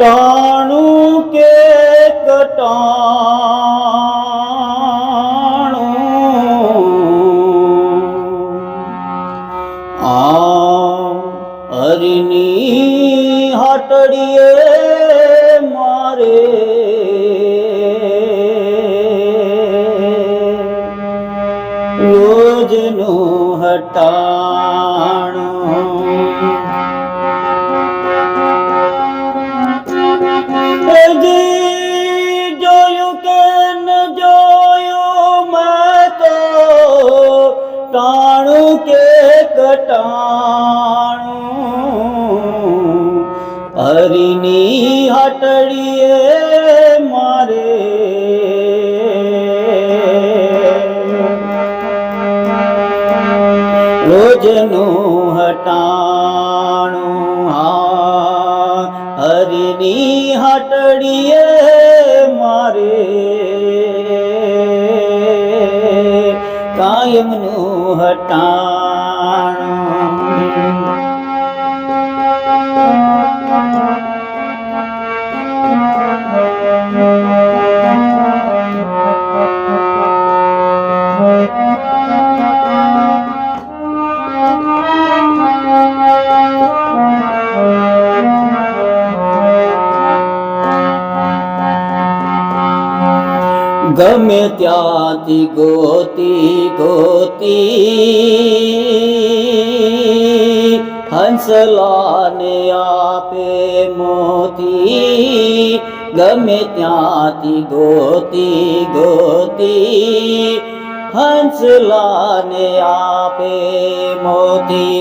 ટાણું કે કટાણું હરિની હાટડીએ મારે રોજનું હટાણું જોયું કે ન જોયું મેં તો ટાણું કે કટાણું હરિની હાટડીએ મારે રોજનું હટાણું હરિની હાટડીએ મારે કાયમનું હટાણું ગમે ત્યાંથી ગોતી ગોતી હંસલાને આપે મોતી ગમે ત્યાંથી ગોતી ગોતી હંસલાને આપે મોતી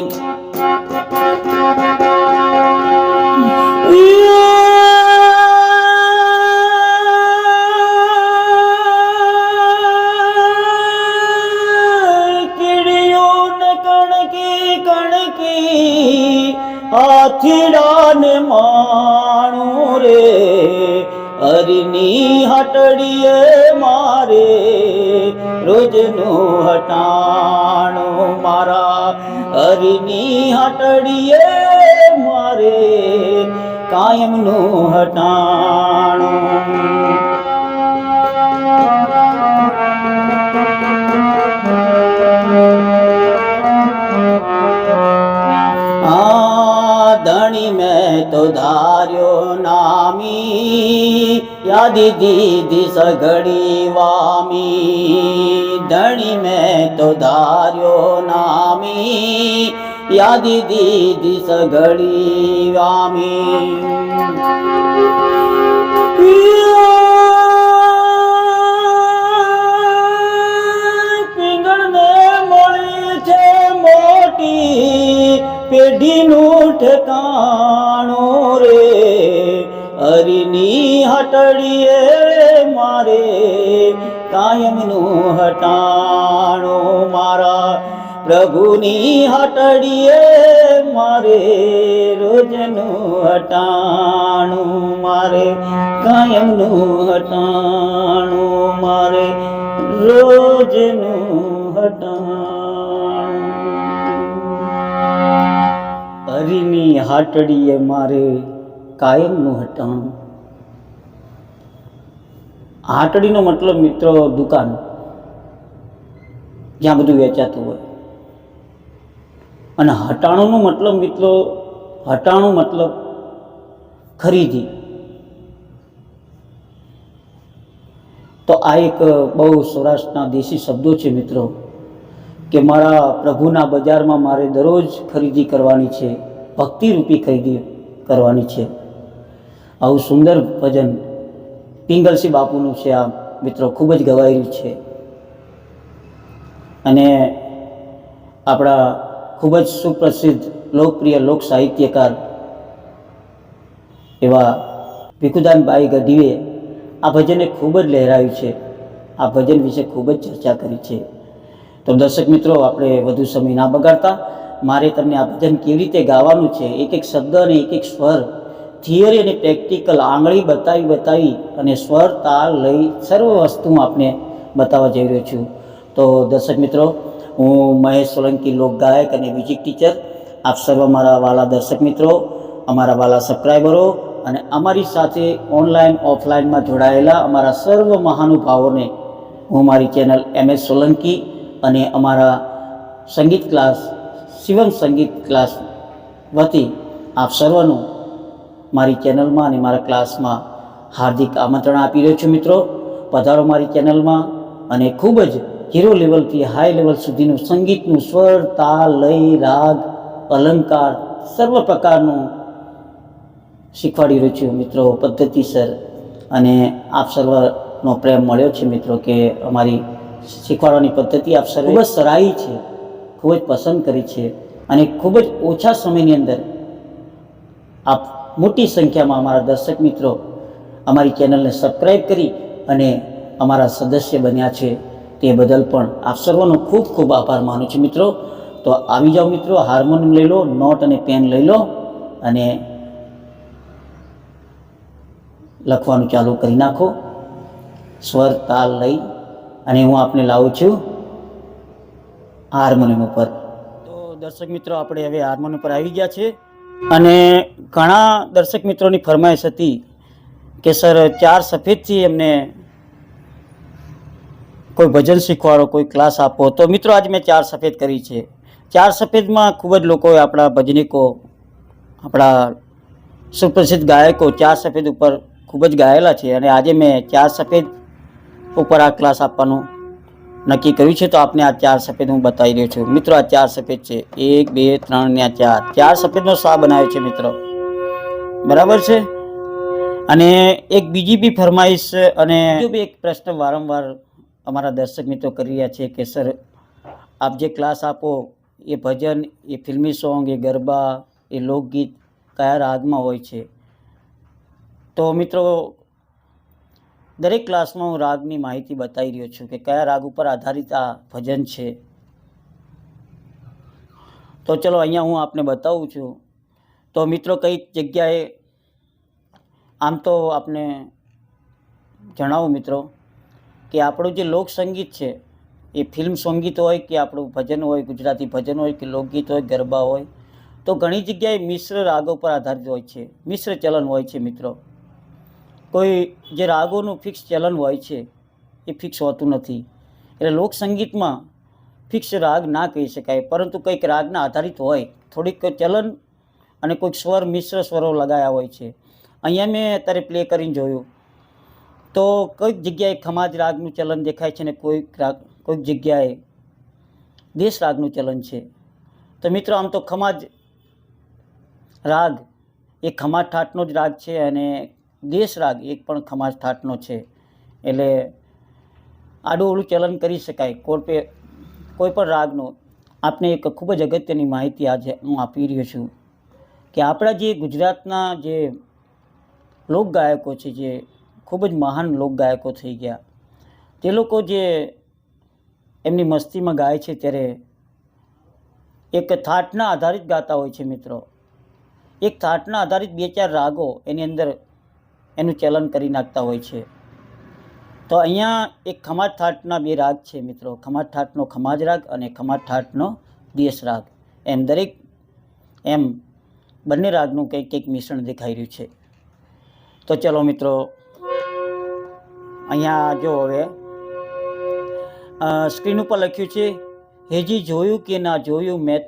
હાથીડાને માણું રે હરિની હાટડીએ મારે રોજનું હટાણું મારા હરિની હાટડીએ મારે કાયમનું હટાણું धनी में तो धार्यो नामी यादी दीदी सगड़ी वामी धनी में तो धार्यो नामी यादी दीदी सगड़ी वामी પેઢીનું ઠેકાણું રે હરિની હાટડીએ મારે કાયમનું હટાણું મારા પ્રભુની હાટડીએ મારે રોજનું હટાણું મારે કાયમનું હટાણું મારે રોજનું હટાણું હરિની હાટડીએ મારે કાયમનું હટાણું હાટડીનો મતલબ મિત્રો દુકાન જ્યાં બધું વેચાતું હોય અને હટાણુંનો મતલબ મિત્રો હટાણું મતલબ ખરીદી તો આ એક બહુ સૌરાષ્ટ્રના દેશી શબ્દો છે મિત્રો કે મારા પ્રભુના બજારમાં મારે દરરોજ ખરીદી કરવાની છે ભક્તિરૂપી ખરીદી કરવાની છે આવું સુંદર ભજન પિંગલસિંહ બાપુનું છે આ મિત્રો ખૂબ જ ગવાયેલું છે અને આપણા ખૂબ જ સુપ્રસિદ્ધ લોકપ્રિય લોક સાહિત્યકાર એવા ભીખુદાનભાઈ ગઢવીએ આ ભજનને ખૂબ જ લહેરાયું છે આ ભજન વિશે ખૂબ જ ચર્ચા કરી છે તો દર્શક મિત્રો આપણે વધુ સમય ના બગાડતા મારે તમને આ ભજન કેવી રીતે ગાવાનું છે એક એક શબ્દ અને એક એક સ્વર થિયરી અને પ્રેક્ટિકલ આંગળી બતાવી અને સ્વર તાલ લઈ સર્વ વસ્તુ આપને બતાવવા જઈ રહ્યો છું તો દર્શક મિત્રો હું મહેશ સોલંકી લોક ગાયક અને મ્યુઝિક ટીચર આપ સર્વ મારા વાલા દર્શક મિત્રો અમારા વાલા સબસ્ક્રાઈબરો અને અમારી સાથે ઓનલાઈન ઓફલાઈનમાં જોડાયેલા અમારા સર્વ મહાનુભાવોને હું મારી ચેનલ MS સોલંકી અને અમારા સંગીત ક્લાસ શિવમ સંગીત ક્લાસ વતી આપ સર્વનું મારી ચેનલમાં અને મારા ક્લાસમાં હાર્દિક આમંત્રણ આપી રહ્યો છું. મિત્રો, પધારો મારી ચેનલમાં અને ખૂબ જ ઝીરો લેવલથી હાઈ લેવલ સુધીનું સંગીતનું સ્વર, તાલ, લય, રાગ, અલંકાર સર્વ પ્રકારનું શીખવાડી રહ્યો છું મિત્રો, પદ્ધતિસર. અને આપ સર્વનો પ્રેમ મળ્યો છે મિત્રો કે અમારી શીખવાડવાની પદ્ધતિ આપ સર્વે ખૂબ જ સરાહી છે, ખૂબ જ પસંદ કરી છે અને ખૂબ જ ઓછા સમયની અંદર આપ મોટી સંખ્યામાં અમારા દર્શક મિત્રો અમારી ચેનલને સબસ્ક્રાઈબ કરી અને અમારા સદસ્ય બન્યા છે. તે બદલ પણ આપ સર્વનો ખૂબ ખૂબ આભાર માનું છું મિત્રો. તો આવી જાઓ મિત્રો, હાર્મોનિયમ લઈ લો, નોટ અને પેન લઈ લો અને લખવાનું ચાલુ કરી નાખો. સ્વર, તાલ, લઈ અને હું આપને લાવું છું હાર્મોનિયમ ઉપર. તો દર્શક મિત્રો, આપણે હવે હાર્મોનિયમ પર આવી ગયા છે અને ઘણા દર્શક મિત્રોની ફરમાઈશ હતી કે સર 4 સફેદથી એમને કોઈ ભજન શીખવાડો, કોઈ ક્લાસ આપો. તો મિત્રો, આજે મેં 4 સફેદ કરી છે. 4 સફેદમાં ખૂબ જ લોકોએ, આપણા ભજનીકો, આપણા સુપ્રસિદ્ધ ગાયકો 4 સફેદ ઉપર ખૂબ જ ગાયેલા છે અને આજે મેં 4 સફેદ ઉપર આ ક્લાસ આપવાનું નક્કી કર્યું છે. તો આપને આ 4 સફેદ હું બતાવી રહ્યો છું મિત્રો. આ 4 સફેદ છે, 1 2 3 ને આ 4 સફેદનો સા બનાવ્યો છે મિત્રો, બરાબર છે. અને એક બીજી બી ફરમાઈશ અને બીજો બી એક પ્રશ્ન વારંવાર અમારા દર્શક મિત્રો કરી રહ્યા છે કે સર આપ જે ક્લાસ આપો એ ભજન, એ ફિલ્મી સોંગ, એ ગરબા, એ લોકગીત કયા રાગમાં હોય છે? તો મિત્રો, દરેક ક્લાસમાં હું રાગની માહિતી બતાવી રહ્યો છું કે કયા રાગ ઉપર આધારિત આ ભજન છે. તો ચલો, અહીંયા હું આપને બતાવું છું. તો મિત્રો, કઈક જગ્યાએ આમ તો આપને જણાવું મિત્રો કે આપણું જે લોકસંગીત છે એ ફિલ્મ સંગીત હોય કે આપણું ભજન હોય, ગુજરાતી ભજન હોય કે લોકગીત હોય, ગરબા હોય, તો ઘણી જગ્યાએ મિશ્ર રાગો પર આધારિત હોય છે, મિશ્ર ચલન હોય છે મિત્રો. કોઈ જે રાગોનું ફિક્સ ચલન હોય છે એ ફિક્સ હોતું નથી. એટલે લોકસંગીતમાં ફિક્સ રાગ ના કહી શકાય, પરંતુ કંઈક રાગના આધારિત હોય, થોડીક ચલન અને કોઈક સ્વર, મિશ્ર સ્વરો લગાયા હોય છે. અહીંયા મેં અત્યારે પ્લે કરીને જોયું તો કોઈક જગ્યાએ ખમાજ રાગનું ચલન દેખાય છે અને કોઈક જગ્યાએ દેશ રાગનું ચલન છે. તો મિત્રો, આમ તો ખમાજ રાગ એ ખમાજ ઠાઠનો જ રાગ છે અને દેશ રાગ એક પણ ખમાજ ઠાઠનો છે. એટલે આડું ઓળું ચલન કરી શકાય કોઈ પણ રાગનું. આપને એક ખૂબ જ અગત્યની માહિતી આજે હું આપી રહ્યો છું કે આપણા જે ગુજરાતના જે લોકગાયકો છે, જે ખૂબ જ મહાન લોકગાયકો થઈ ગયા, તે લોકો જે એમની મસ્તીમાં ગાય છે ત્યારે એક થાટના આધારિત ગાતા હોય છે મિત્રો. એક થાટના આધારિત 2-4 રાગો એની અંદર એનું ચલન કરી નાખતા હોય છે. તો અહીંયા એક ખમાજ ઠાઠના 2 રાગ છે મિત્રો, ખમાજ ઠાઠનો ખમાજ રાગ અને ખમાજ ઠાઠનો દેશ રાગ. એમ દરેક એમ બંને રાગનું કંઈક મિશ્રણ દેખાઈ રહ્યું છે. તો ચલો મિત્રો, અહીંયા જો હવે સ્ક્રીન ઉપર લખ્યું છે હેજી જોયું કે ના જોયું મેં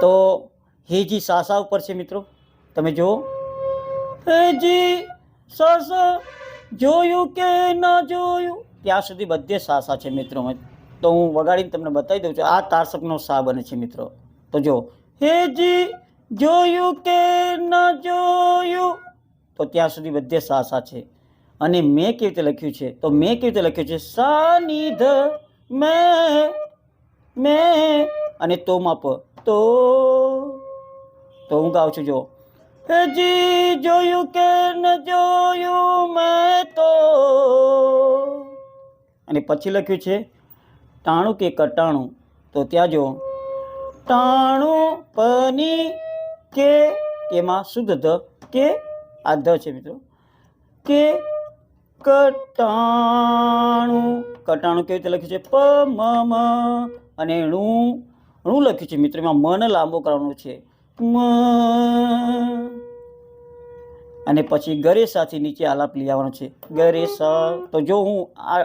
તો હેજી સાસા ઉપર છે મિત્રો. તમે જુઓ, હેજી સાસા જોયું કે ના જોયું, ત્યાં સુધી બધે સાસા છે મિત્રો. તો હું વગાડીને તમને બતાવી દઉં છું. આ તારસકનો સા બને છે મિત્રો. તો જો, હેજી જોયું કે ના જોયું, તો ત્યાં સુધી બધે સાસા છે. અને મેં કેવી રીતે લખ્યું છે, તો મેં કેવી રીતે લખ્યું છે, સા ની ધ મેં અને તો માં પ, તો હું ગાઉં છું. જો, હેજી જોયું કે ન જોયું મેં તો, અને પછી લખ્યું છે ટાણું કે કટાણું, તો ત્યાં જો ટાણું પની કે, એમાં શુદ્ધ ધ કે, આ ધ છે મિત્રો, કે કટાણું. કટાણું કેવી રીતે લખ્યું છે, પ મ મ, અને ણું લખ્યું છે મિત્રો. એમાં મન લાંબો કરવાનો છે, મ. અને પછી ગરે સાથે નીચે આલાપ લઈ આવવાનો છે. ગરે સા. તો જો હું આ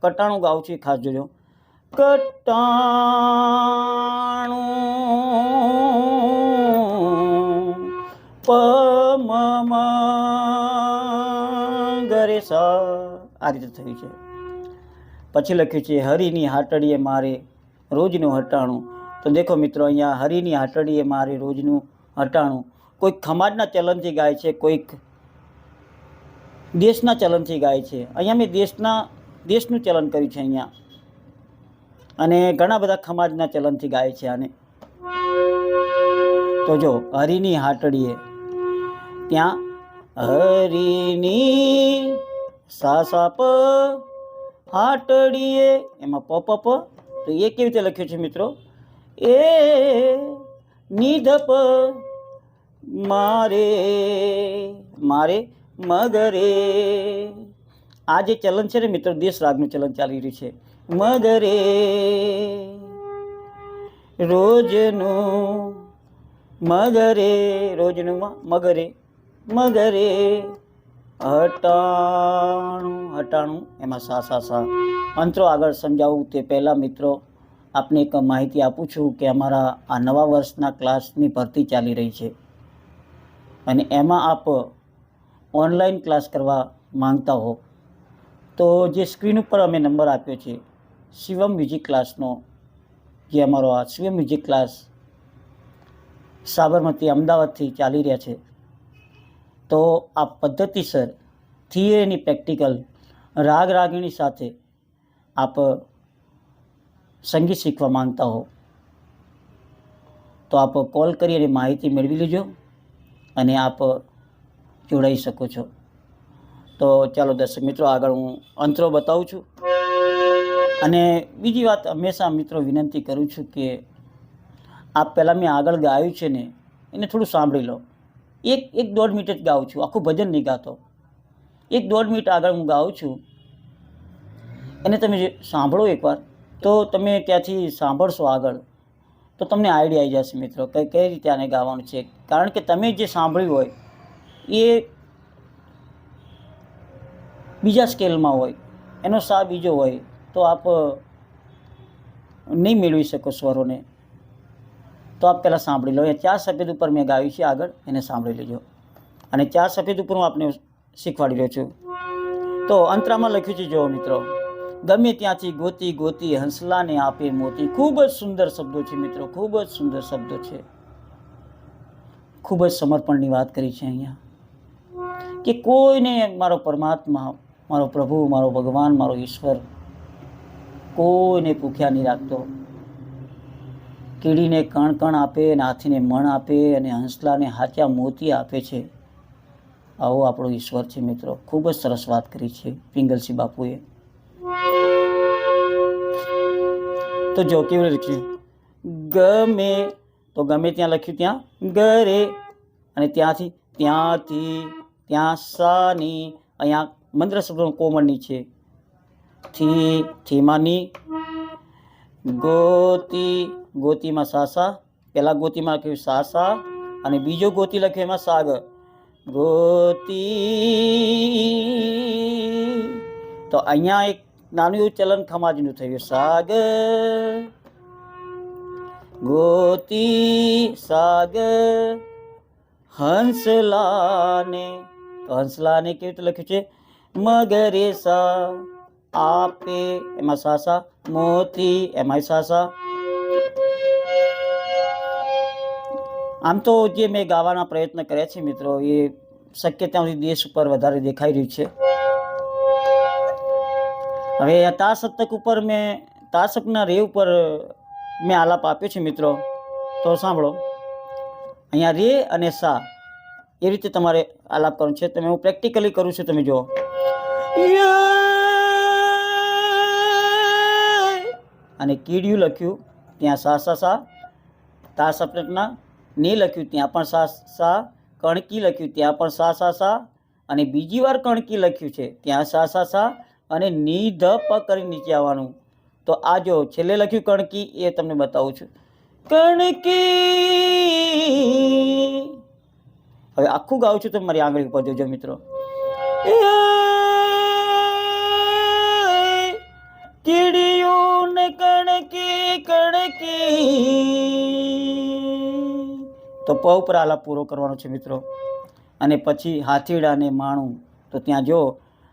કટાણું ગાઉં છું, ખાસ જોજો. કટાણું પ મ મ ગરે સા. આ રીતે થયું છે. પછી લખ્યું છે હરિની હાટડીએ મારે રોજનું હટાણું. તો દેખો મિત્રો, અહીંયા હરિની હાટડીએ મારે રોજનું હટાણું કોઈક સમાજના ચલનથી ગાય છે, કોઈક દેશના ચલનથી ગાય છે. અહીંયા મેં દેશનું ચલન કર્યું છે અહીંયા, અને ઘણા બધા સમાજના ચલનથી ગાય છે આને. તો જો હરિની હાટડીએ, ત્યાં હરિની સા પ હાટડીએ, એમાં પ પ પ. તો એ કેવી રીતે લખ્યું છે મિત્રો? એ નિધપ મારે મગરે. આ જે ચલન છે ને મિત્રો, દેશ રાગનું ચલન ચાલી રહ્યું છે. મગરે રોજનું, મગરે રોજનું, મગરે હટાણું, એમાં સા. અંતરો આગળ સમજાવું તે પહેલાં મિત્રો, આપને એક માહિતી આપું છું કે અમારા આ નવા વર્ષના ક્લાસની ભરતી ચાલી રહી છે, અને એમાં આપ ઓનલાઈન ક્લાસ કરવા માંગતા હો તો જે સ્ક્રીન ઉપર અમે નંબર આપ્યો છે, શિવમ મ્યુઝિક ક્લાસનો, જે અમારો આ શિવમ મ્યુઝિક ક્લાસ સાબરમતી અમદાવાદથી ચાલી રહ્યા છે. તો આ પદ્ધતિસર થિયરીની પ્રેક્ટિકલ રાગ રાગિણી સાથે આપ સંગીત શીખવા માંગતા હો તો આપ કોલ કરી અને માહિતી મેળવી લેજો, અને આપ જોડાઈ શકો છો. તો ચાલો દર્શક મિત્રો, આગળ હું અંતરો બતાવું છું. અને બીજી વાત હંમેશા મિત્રો વિનંતી કરું છું કે આપ પહેલાં મેં આગળ ગાયું છે ને એને થોડું સાંભળી લો. એક દોઢ મિનિટ જ ગાઉં છું, આખું ભજન નહીં ગાતો. 1-1.5 મિનિટ આગળ હું ગાઉં છું, એને તમે સાંભળો એકવાર, તો તમે ત્યાંથી સાંભળશો આગળ, તો તમને આઈડિયા આવી જશે મિત્રો કઈ રીતે આને ગાવાનું છે. કારણ કે તમે જે સાંભળ્યું હોય એ બીજા સ્કેલમાં હોય, એનો સા બીજો હોય, તો આપ નહીં મેળવી શકો સ્વરોને. તો આપ પહેલાં સાંભળી લો. એ 4 સફેદ ઉપર મેં ગાયું છે આગળ, એને સાંભળી લેજો. અને 4 સફેદ ઉપર હું આપને શીખવાડી રહ્યો છું. તો અંતરામાં લખ્યું છે, જો મિત્રો, ગમે ત્યાંથી ગોતી ગોતી હંસલાને આપે મોતી. ખૂબ જ સુંદર શબ્દો છે મિત્રો, ખૂબ જ સુંદર શબ્દો છે. ખૂબ જ સમર્પણની વાત કરી છે અહીંયા, કે કોઈને મારો પરમાત્મા, મારો પ્રભુ, મારો ભગવાન, મારો ઈશ્વર કોઈને ભૂખ્યા નહીં રાખતો. કીડીને કણ આપે, અને હાથીને મણ આપે, અને હંસલાને હાચા મોતી આપે છે. આવો આપણો ઈશ્વર છે મિત્રો. ખૂબ જ સરસ વાત કરી છે પિંગલસિંહ બાપુએ. તો જો કેવું લખ્યું, ગમે, તો ગમે ત્યાં લખ્યું, ત્યાં ગરે, અને ત્યાંથી ત્યાં સાની, અહીંયા મંત્ર શબ્દો કોમળની છે. થીમાની, ગોતીમાં સાસા, પહેલા ગોતીમાં લખ્યું સાસા, અને બીજો ગોતી લખ્યું એમાં સાગ. ગોતી, તો અહીંયા એક નાનું એવું ચલન ખમાજનું થયું. સાગ ગોતી સાગ હંસલાને, તો હંસલાને કેવી રીતે લખ્યું છે? મગરે સા આપે, એમાં સાસા. મોતી, એમાં સાસા. આમ તો જે મેં ગાવાના પ્રયત્ન કર્યા છે મિત્રો, એ શક્ય ત્યાં સુધી દેશ ઉપર વધારે દેખાઈ રહ્યું છે. હવે આ તા સપ્તક ઉપર તા સપ્તકના રે ઉપર મેં આલાપ આપ્યો છે મિત્રો. તો સાંભળો, અહીંયા રે અને સા એ રીતે તમારે આલાપ કરવાનું છે. તમે હું પ્રેક્ટિકલી કરું છું, તમે જુઓ. અને કીડિયું લખ્યું ત્યાં સા. તા સપ્તકના ને લખ્યું ત્યાં પણ સા. કણકી લખ્યું ત્યાં પણ સા. અને બીજી વાર કણકી લખ્યું છે ત્યાં સા. અને નિધ પ કરી નીચે આવવાનું. તો આ જો છેલ્લે લખ્યું કણકી, એ તમને બતાવું છું. કણકી, હવે આખું ગાઉં છું તો મારી આંગળી ઉપર જોજો મિત્રો. કીડીયું ને કણકી કણકી, તો પ ઉપર આલાપ પૂરો કરવાનો છે મિત્રો. અને પછી હાથીડાને માણું, તો ત્યાં જો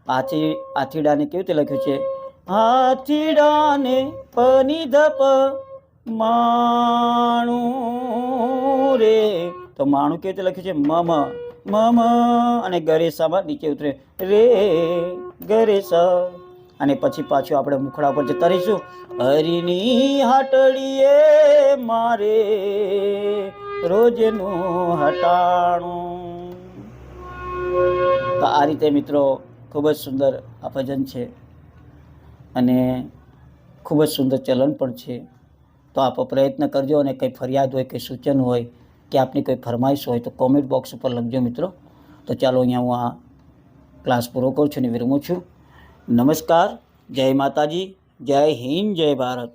હાથીડાને કેવી રીતે લખ્યું છે, હાથીડાને પની ધપ માણું રે, તો માણું કેવી રીતે લખ્યું છે, મમ મમ, અને ગરેસામાં નીચે ઉતરે રે ગરેસા. અને પછી પાછું આપણે મુખડા પર જતા રહીશું. હરિની હાટડીએ મારે રોજનું હટાણું. તો આ રીતે મિત્રો ખૂબ જ સુંદર આ ભજન છે અને ખૂબ જ સુંદર ચલણ પણ છે. તો આપ પ્રયત્ન કરજો અને કંઈ ફરિયાદ હોય, કંઈ સૂચન હોય કે આપની કોઈ ફરમાઈશ હોય તો કોમેન્ટ બોક્સ ઉપર લખજો મિત્રો. તો ચાલો અહીંયા હું આ ક્લાસ પૂરો કરું છું અને વિરમું છું. નમસ્કાર, જય માતાજી, જય હિન્દ, જય ભારત.